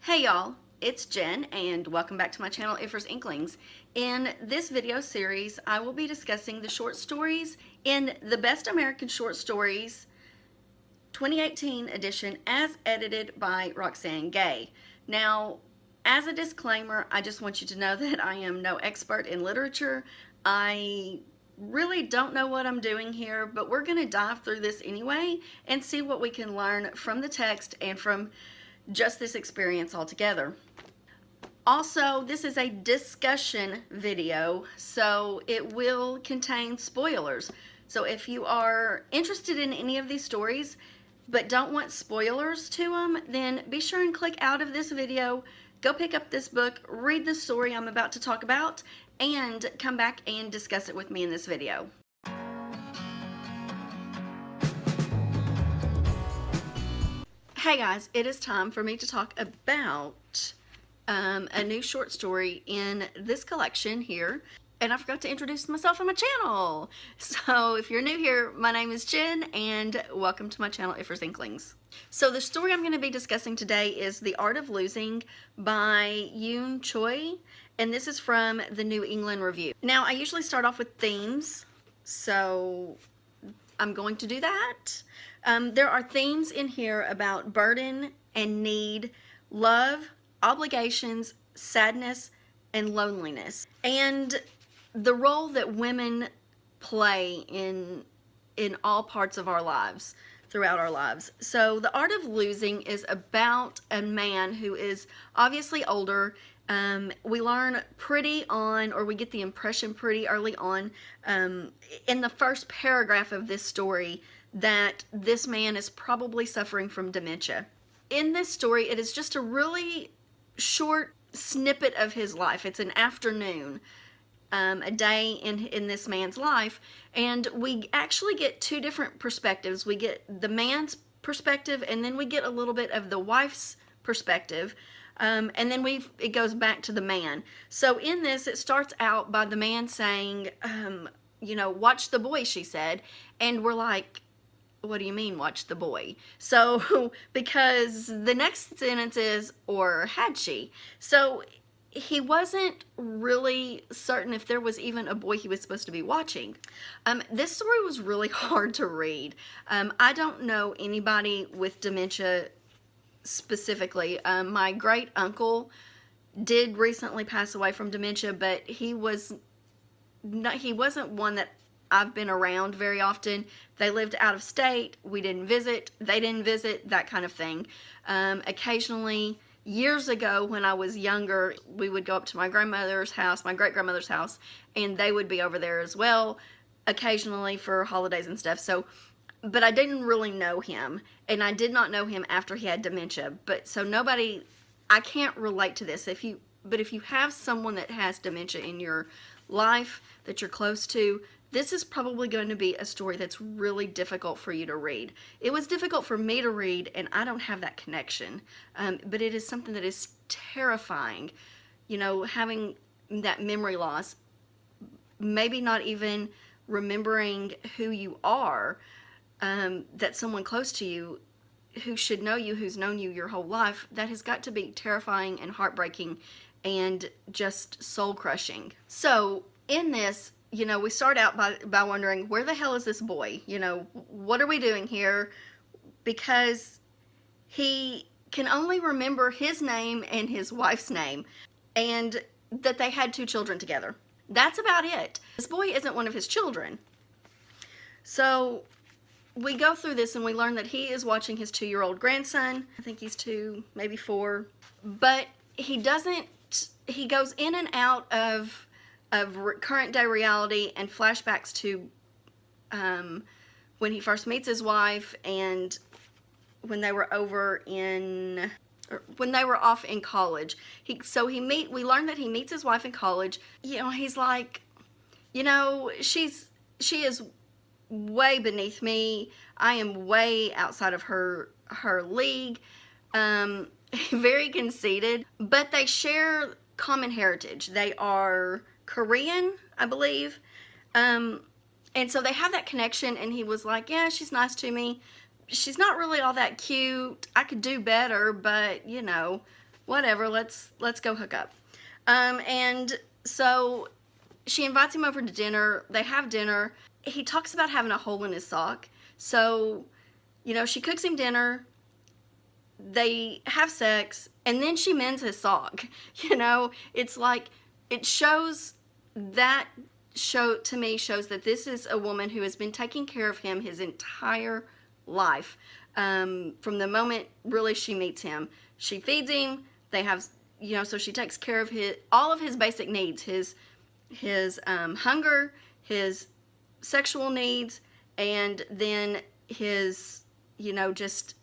Hey y'all, it's Jen and welcome back to my channel Ifers Inklings. In this video series, I will be discussing the short stories in the Best American Short Stories 2018 edition as edited by Roxane Gay. Now, as a disclaimer, I just want you to know that I am no expert in literature. I really don't know what I'm doing here, but we're going to dive through this anyway and see what we can learn from the text and from just this experience altogether. Also, this is a discussion video, so it will contain spoilers. So if you are interested in any of these stories but don't want spoilers to them, then be sure and click out of this video, go pick up this book, read the story I'm about to talk about, and come back and discuss it with me in this video. Hey guys, it is time for me to talk about a new short story in this collection here. And I forgot to introduce myself on my channel. So if you're new here, my name is Jen and welcome to my channel Ifers Inklings. So the story I'm going to be discussing today is The Art of Losing by Yoon Choi. And this is from the New England Review. Now I usually start off with themes, so I'm going to do that. There are themes in here about burden and need, love, obligations, sadness, and loneliness, and the role that women play in all parts of our lives, throughout our lives. So The Art of Losing is about a man who is obviously older. We learn pretty on, or we get the impression pretty early on, in the first paragraph of this story, that this man is probably suffering from dementia. In this story, it is just a really short snippet of his life. It's an afternoon, a day in this man's life, and we actually get two different perspectives. We get the man's perspective, and then we get a little bit of the wife's perspective. And then it goes back to the man. So in this, it starts out by the man saying, you know, watch the boy, she said. And we're like, what do you mean, watch the boy? So, because the next sentence is, or had she? So he wasn't really certain if there was even a boy he was supposed to be watching. This story was really hard to read. I don't know anybody with dementia specifically. My great uncle did recently pass away from dementia, but he wasn't one that I've been around very often. They lived out of state. We didn't visit. They didn't visit, that kind of thing. Occasionally, years ago when I was younger, we would go up to my grandmother's house, my great-grandmother's house, and they would be over there as well, occasionally for holidays and stuff. So, but I didn't really know him, and I did not know him after he had dementia. But so nobody, I can't relate to this. But if you have someone that has dementia in your life that you're close to, this is probably going to be a story that's really difficult for you to read. It was difficult for me to read, and I don't have that connection. But it is something that is terrifying. You know, having that memory loss, maybe not even remembering who you are, that someone close to you who should know you, who's known you your whole life, that has got to be terrifying and heartbreaking and just soul-crushing. So in this, you know, we start out by wondering, where the hell is this boy? You know, what are we doing here? Because he can only remember his name and his wife's name, and that they had 2 children together. That's about it. This boy isn't one of his children. So we go through this and we learn that he is watching his 2-year-old grandson. I think he's 2, maybe 4. But he goes in and out of current day reality and flashbacks to when he first meets his wife and when they were when they were off in college. We learn that he meets his wife in college. You know, he's like, you know, she is way beneath me. I am way outside of her league. Very conceited, but they share common heritage. They are Korean, I believe. And so they have that connection, and he was like, yeah, she's nice to me. She's not really all that cute. I could do better, but, you know, whatever, let's go hook up. And so she invites him over to dinner. They have dinner. He talks about having a hole in his sock. So, you know, she cooks him dinner. They have sex, and then she mends his sock. You know, it's like, it shows that to me shows that this is a woman who has been taking care of him his entire life. From the moment really she meets him, she feeds him. They have, you know, so she takes care of all of his basic needs, his hunger, his sexual needs, and then his, you know, just,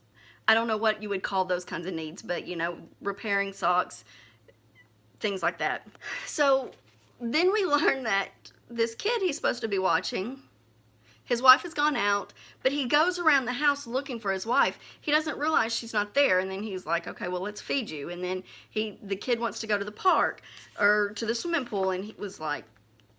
I don't know what you would call those kinds of needs, but, you know, repairing socks, things like that. So then we learn that this kid he's supposed to be watching, his wife has gone out, but he goes around the house looking for his wife. He doesn't realize she's not there, and then he's like, okay, well, let's feed you. And then the kid wants to go to the park or to the swimming pool, and he was like,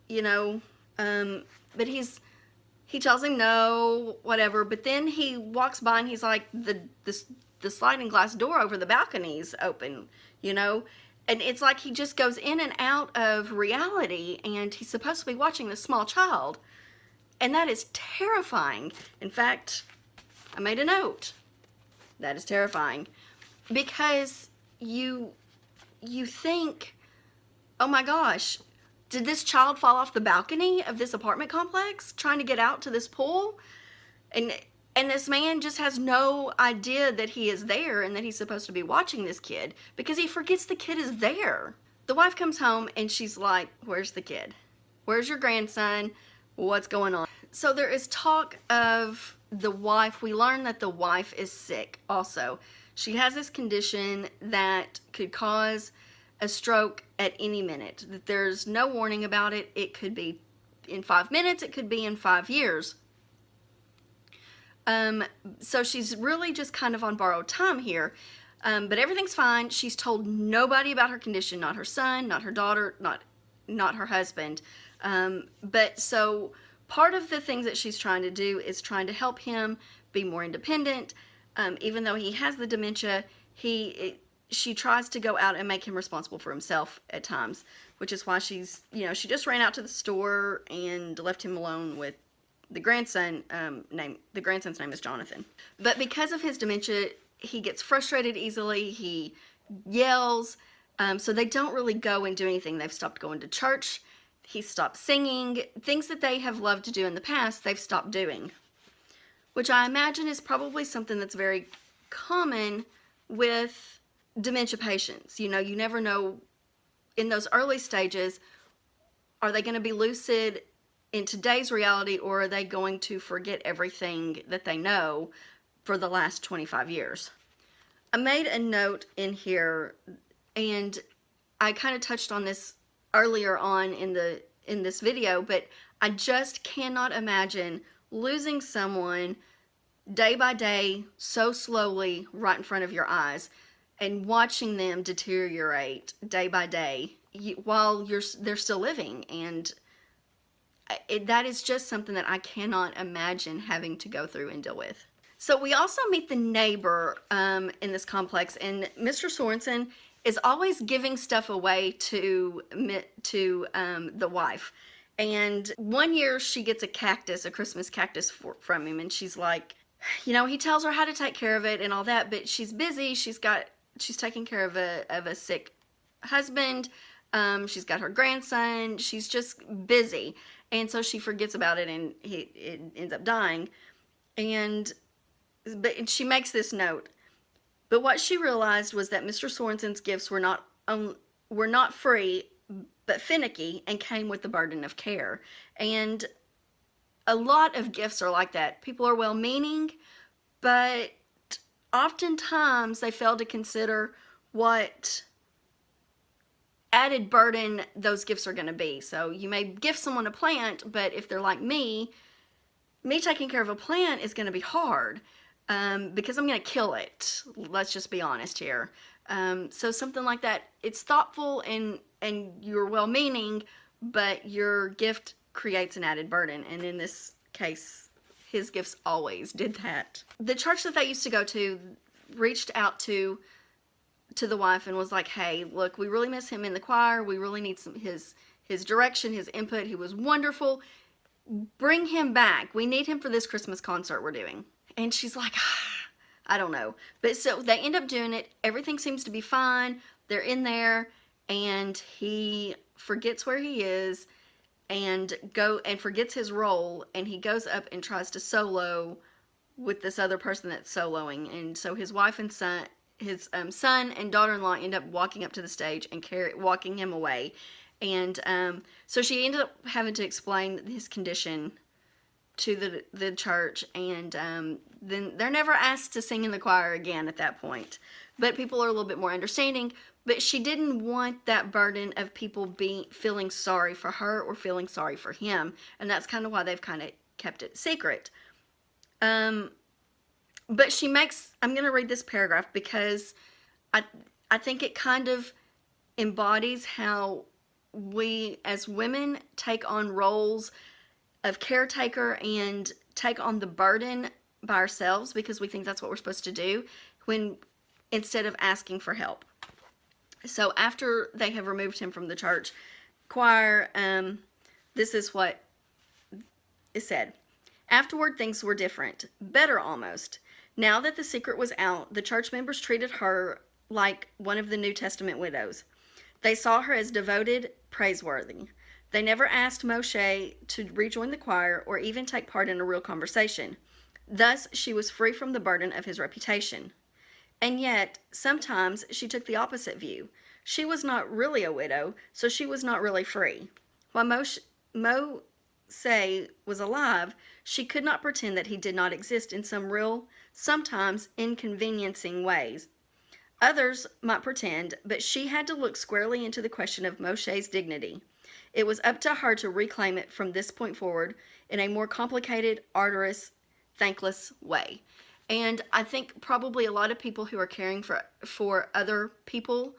you know, but he tells him no, whatever. But then he walks by and he's like, the sliding glass door over the balcony's open, you know. And it's like he just goes in and out of reality, and he's supposed to be watching this small child. And that is terrifying. In fact, I made a note. That is terrifying. Because you think, oh my gosh, did this child fall off the balcony of this apartment complex trying to get out to this pool? And this man just has no idea that he is there and that he's supposed to be watching this kid because he forgets the kid is there. The wife comes home and she's like, where's the kid? Where's your grandson? What's going on? So there is talk of the wife. We learn that the wife is sick also. She has this condition that could cause a stroke at any minute. That there's no warning about it. It could be in 5 minutes. It could be in 5 years. So she's really just kind of on borrowed time here. But everything's fine. She's told nobody about her condition. Not her son, not her daughter, not her husband. But so part of the things that she's trying to do is trying to help him be more independent. Even though he has the dementia, she tries to go out and make him responsible for himself at times, which is why she just ran out to the store and left him alone with the grandson. The grandson's name is Jonathan. But because of his dementia, he gets frustrated easily. He yells. So they don't really go and do anything. They've stopped going to church. He stopped singing. Things that they have loved to do in the past, they've stopped doing, which I imagine is probably something that's very common with dementia patients. You know, you never know in those early stages, are they going to be lucid in today's reality, or are they going to forget everything that they know for the last 25 years? I made a note in here, and I kind of touched on this earlier on in this video, but I just cannot imagine losing someone day by day so slowly right in front of your eyes and watching them deteriorate day by day while they're still living. And that is just something that I cannot imagine having to go through and deal with. So we also meet the neighbor in this complex, and Mr. Sorensen is always giving stuff away to the wife. And one year she gets a cactus, a Christmas cactus from him, and she's like, you know, he tells her how to take care of it and all that, but she's busy. She's taking care of a sick husband. She's got her grandson. She's just busy. And so she forgets about it, and it ends up dying. But she makes this note. But what she realized was that Mr. Sorensen's gifts were not free, but finicky, and came with the burden of care. And a lot of gifts are like that. People are well-meaning, but oftentimes they fail to consider what added burden those gifts are going to be. So you may gift someone a plant, but if they're like me taking care of a plant is going to be hard because I'm going to kill it. Let's just be honest here. So something like that, it's thoughtful and you're well-meaning, but your gift creates an added burden. And in this case, his gifts always did that. The church that they used to go to reached out to to the wife and was like, hey, look, we really miss him in the choir. We really need his direction, his input. He was wonderful. Bring him back. We need him for this Christmas concert we're doing. And she's like, I don't know. But so they end up doing it. Everything seems to be fine. They're in there, and he forgets where he is and forgets his role, and he goes up and tries to solo with this other person that's soloing. And so his wife and son, his son and daughter-in-law end up walking up to the stage and walking him away. And so she ended up having to explain his condition to the church, and then they're never asked to sing in the choir again at that point. But people are a little bit more understanding. But she didn't want that burden of people feeling sorry for her or feeling sorry for him, and that's kind of why they've kind of kept it secret. But she makes, I'm going to read this paragraph because I think it kind of embodies how we as women take on roles of caretaker and take on the burden by ourselves because we think that's what we're supposed to do, when instead of asking for help. So after they have removed him from the church choir, this is what is said. Afterward, things were different. Better, almost. Now that the secret was out, the church members treated her like one of the New Testament widows. They saw her as devoted, praiseworthy. They never asked Moshe to rejoin the choir or even take part in a real conversation. Thus, she was free from the burden of his reputation. And yet, sometimes she took the opposite view. She was not really a widow, so she was not really free. While Moshe was alive, she could not pretend that he did not exist in some real, sometimes inconveniencing ways. Others might pretend, but she had to look squarely into the question of Moshe's dignity. It was up to her to reclaim it from this point forward in a more complicated, arduous, thankless way. And I think probably a lot of people who are caring for other people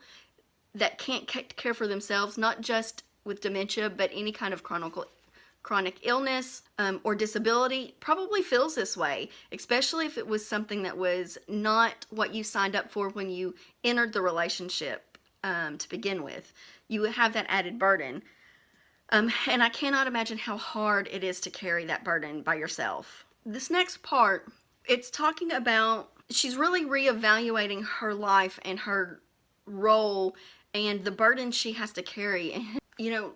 that can't care for themselves, not just with dementia, but any kind of chronic illness or disability, probably feels this way, especially if it was something that was not what you signed up for when you entered the relationship to begin with. You would have that added burden. And I cannot imagine how hard it is to carry that burden by yourself. This next part, it's talking about, she's really reevaluating her life and her role and the burden she has to carry. And, you know,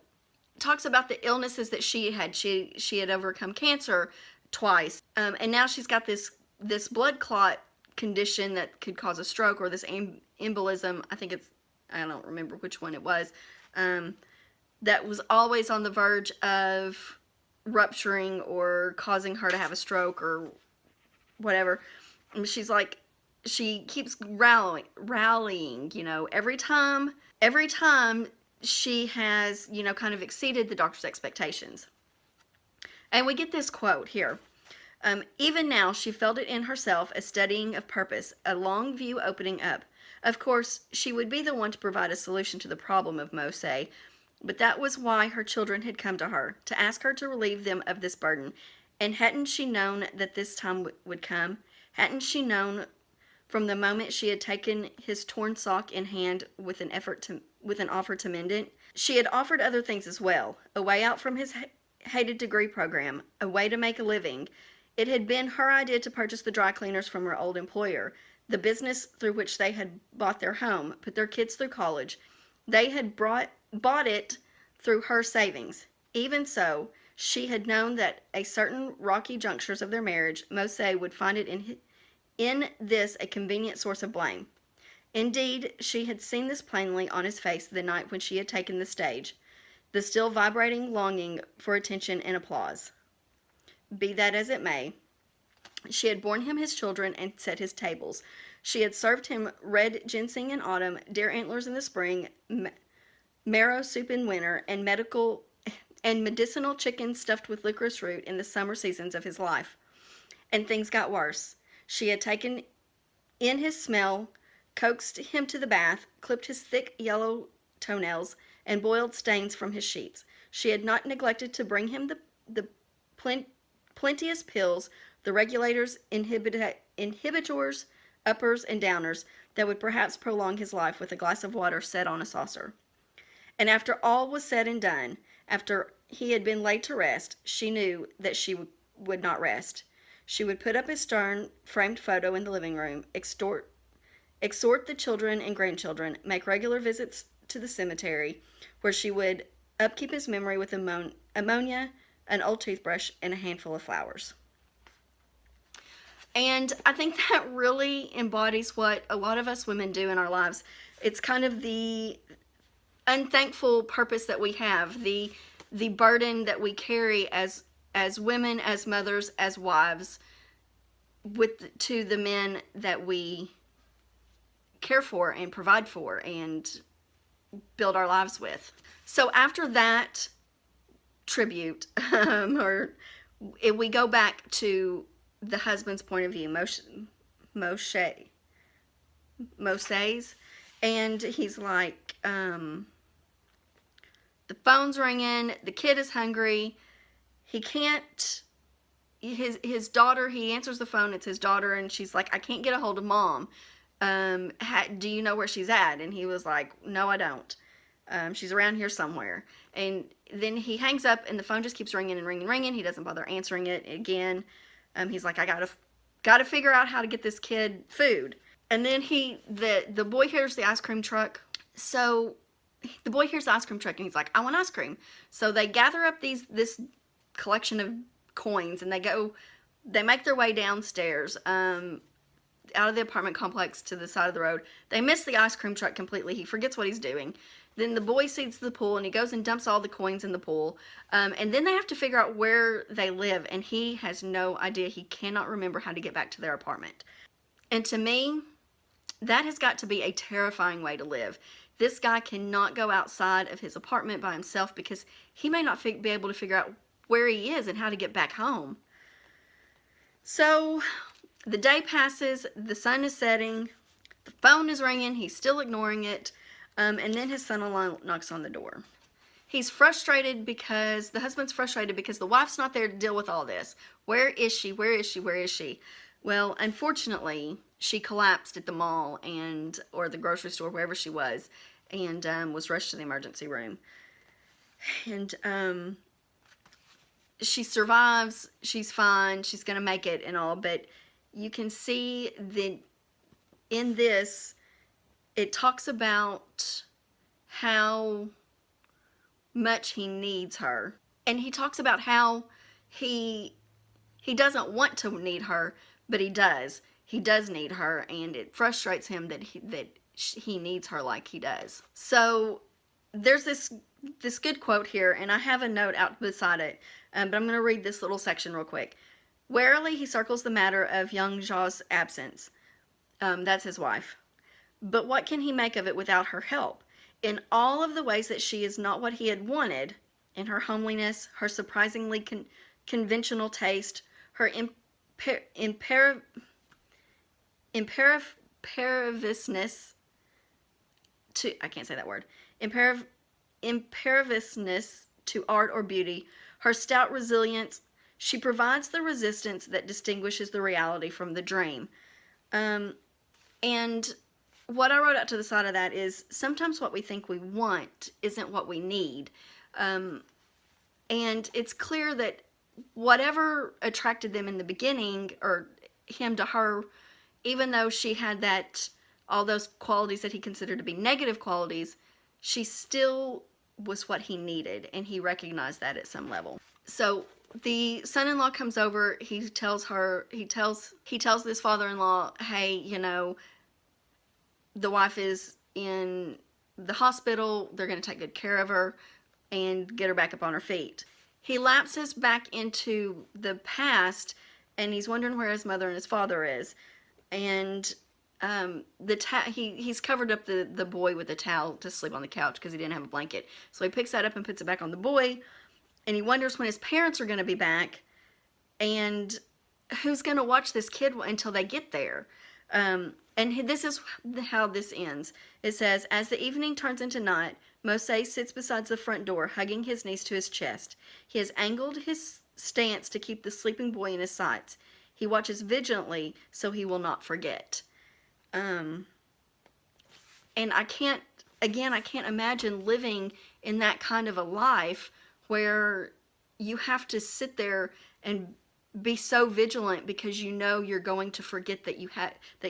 talks about the illnesses that she had. She had overcome cancer twice. And now she's got this blood clot condition that could cause a stroke, or this embolism. I don't remember which one it was. That was always on the verge of rupturing or causing her to have a stroke or whatever. And she's like, she keeps rallying, you know, every time she has, you know, kind of exceeded the doctor's expectations. And we get this quote here. Even now, she felt it in herself, a steadying of purpose, a long view opening up. Of course, she would be the one to provide a solution to the problem of Moshe, but that was why her children had come to her, to ask her to relieve them of this burden. And hadn't she known that this time would come? Hadn't she known from the moment she had taken his torn sock in hand with an offer to mend it? She had offered other things as well, a way out from his hated degree program, a way to make a living. It had been her idea to purchase the dry cleaners from her old employer, the business through which they had bought their home, put their kids through college. They had bought it through her savings. Even so, she had known that at certain rocky junctures of their marriage, Moshe would find it in this a convenient source of blame. Indeed, she had seen this plainly on his face the night when she had taken the stage, the still vibrating longing for attention and applause. Be that as it may, she had borne him his children and set his tables. She had served him red ginseng in autumn, deer antlers in the spring, marrow soup in winter, and medicinal chicken stuffed with licorice root in the summer seasons of his life. And things got worse. She had taken in his smell, coaxed him to the bath, clipped his thick yellow toenails, and boiled stains from his sheets. She had not neglected to bring him the plenteous pills, the regulators, inhibitors, uppers, and downers, that would perhaps prolong his life with a glass of water set on a saucer. And after all was said and done, after he had been laid to rest, she knew that she would not rest. She would put up his stern, framed photo in the living room, exhort the children and grandchildren, make regular visits to the cemetery, where she would upkeep his memory with ammonia, an old toothbrush, and a handful of flowers. And I think that really embodies what a lot of us women do in our lives. It's kind of the unthankful purpose that we have, the burden that we carry as women, as mothers, as wives, to the men that we care for and provide for and build our lives with. So after that tribute, we go back to the husband's point of view, Moshe's, and he's like, the phone's ringing, the kid is hungry, he can't, his daughter, he answers the phone, it's his daughter, and she's like, I can't get a hold of mom. Do you know where she's at? And he was like, no, I don't. She's around here somewhere. And then he hangs up, and the phone just keeps ringing and ringing and ringing. He doesn't bother answering it again. He's like, I gotta figure out how to get this kid food. And then the boy hears the ice cream truck. So the boy hears the ice cream truck, and he's like, I want ice cream. So they gather up this collection of coins, and they make their way downstairs, out of the apartment complex to the side of the road. They miss the ice cream truck completely. He forgets what he's doing. Then the boy sees the pool, and he goes and dumps all the coins in the pool. And then they have to figure out where they live, and he has no idea. He cannot remember how to get back to their apartment. And to me, that has got to be a terrifying way to live. This guy cannot go outside of his apartment by himself because he may not be able to figure out where he is and how to get back home. So the day passes, the sun is setting, the phone is ringing, he's still ignoring it, and then his son-in-law knocks on the door. He's frustrated because, the husband's frustrated because the wife's not there to deal with all this. Where is she? Where is she? Where is she? Well, unfortunately, she collapsed at the mall or the grocery store, wherever she was, and was rushed to the emergency room. And she survives, she's fine, she's going to make it and all, but you can see that in this, it talks about how much he needs her. And he talks about how he doesn't want to need her, but he does. He does need her, and it frustrates him that he needs her like he does. So there's this good quote here, and I have a note out beside it, but I'm going to read this little section real quick. Warily he circles the matter of young Zha's absence. That's his wife. But what can he make of it without her help? In all of the ways that she is not what he had wanted, in her homeliness, her surprisingly conventional taste, her imperiousness to, I can't say that word, imperiousness to art or beauty, her stout resilience, she provides the resistance that distinguishes the reality from the dream. And what I wrote out to the side of that is sometimes what we think we want isn't what we need. And it's clear that whatever attracted them in the beginning, or him to her, even though she had all those qualities that he considered to be negative qualities, she still was what he needed, and he recognized that at some level. So the son-in-law comes over, he tells this father-in-law, hey, the wife is in the hospital, they're going to take good care of her and get her back up on her feet. He lapses back into the past, and he's wondering where his mother and his father is. And he's covered up the boy with a towel to sleep on the couch because he didn't have a blanket. So he picks that up and puts it back on the boy, and he wonders when his parents are going to be back, and who's going to watch this kid until they get there. And this is how this ends. It says, as the evening turns into night, Moshe sits beside the front door, hugging his niece to his chest. He has angled his stance to keep the sleeping boy in his sights. He watches vigilantly so he will not forget. And I can't imagine living in that kind of a life where you have to sit there and be so vigilant because you know you're going to forget that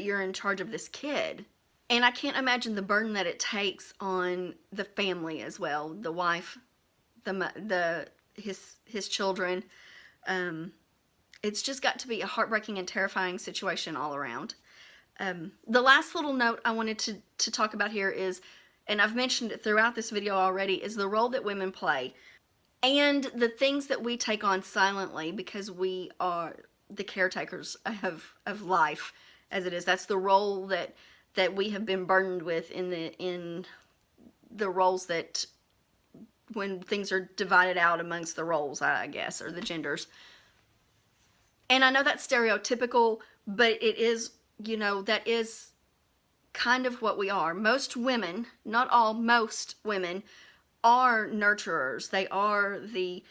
you're in charge of this kid. And I can't imagine the burden that it takes on the family as well, the wife, his children. It's just got to be a heartbreaking and terrifying situation all around. The last little note I wanted to talk about here is, and I've mentioned it throughout this video already, is the role that women play and the things that we take on silently because we are the caretakers of life as it is. That's the role that we have been burdened with in the roles that, when things are divided out amongst the roles, I guess, or the genders. And I know that's stereotypical, but it is, that is kind of what we are. Most women, not all, most women are nurturers. They are the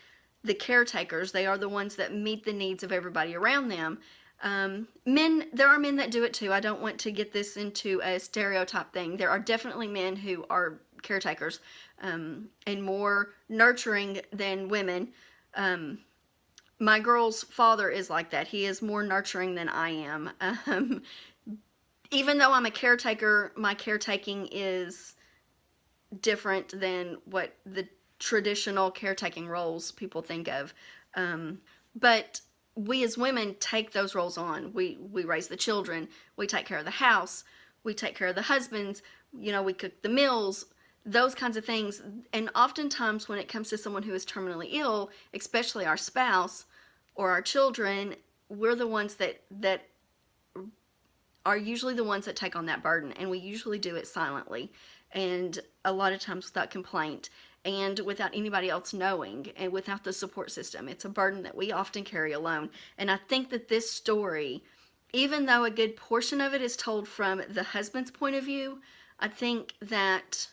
caretakers. They are the ones that meet the needs of everybody around them. There are men that do it too. I don't want to get this into a stereotype thing. There are definitely men who are caretakers and more nurturing than women. My girl's father is like that. He is more nurturing than I am. Even though I'm a caretaker, my caretaking is different than what the traditional caretaking roles people think of. But we as women take those roles on. We raise the children. We take care of the house. We take care of the husbands. We cook the meals, those kinds of things. And oftentimes when it comes to someone who is terminally ill, especially our spouse or our children, we're the ones that are usually the ones that take on that burden, and we usually do it silently, and a lot of times without complaint and without anybody else knowing, and without the support system. It's a burden that we often carry alone. And I think that this story, even though a good portion of it is told from the husband's point of view, I think that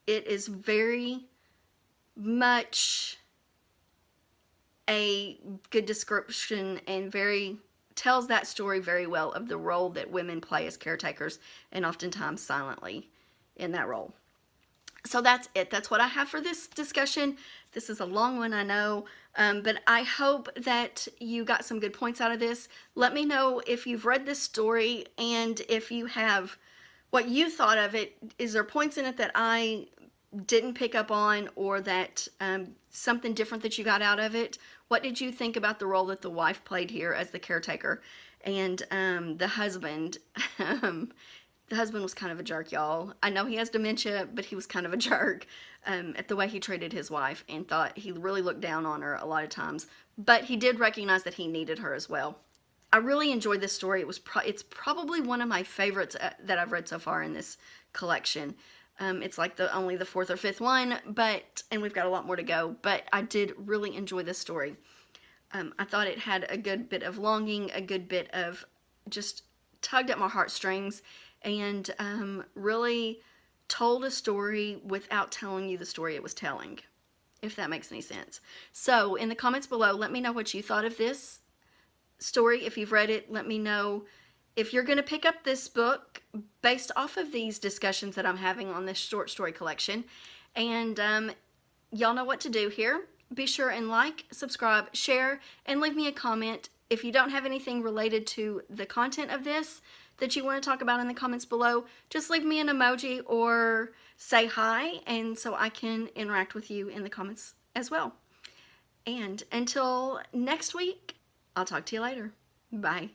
it is very much a good description and tells that story very well of the role that women play as caretakers, and oftentimes silently in that role. So that's it. That's what I have for this discussion. This is a long one, I know, but I hope that you got some good points out of this. Let me know if you've read this story and if you have, what you thought of it. Is there points in it that I didn't pick up on, or that something different that you got out of it? What did you think about the role that the wife played here as the caretaker? And the husband, the husband was kind of a jerk, y'all. I know he has dementia, but he was kind of a jerk at the way he treated his wife, and thought he really looked down on her a lot of times. But he did recognize that he needed her as well. I really enjoyed this story. It's probably one of my favorites that I've read so far in this collection. It's like only the fourth or fifth one, and we've got a lot more to go, but I did really enjoy this story. I thought it had a good bit of longing, a good bit of just tugged at my heartstrings, and really told a story without telling you the story it was telling, if that makes any sense. So in the comments below, let me know what you thought of this story. If you've read it, let me know if you're going to pick up this book based off of these discussions that I'm having on this short story collection. And y'all know what to do here. Be sure and like, subscribe, share, and leave me a comment. If you don't have anything related to the content of this that you want to talk about in the comments below, just leave me an emoji or say hi, and so I can interact with you in the comments as well. And until next week, I'll talk to you later. Bye.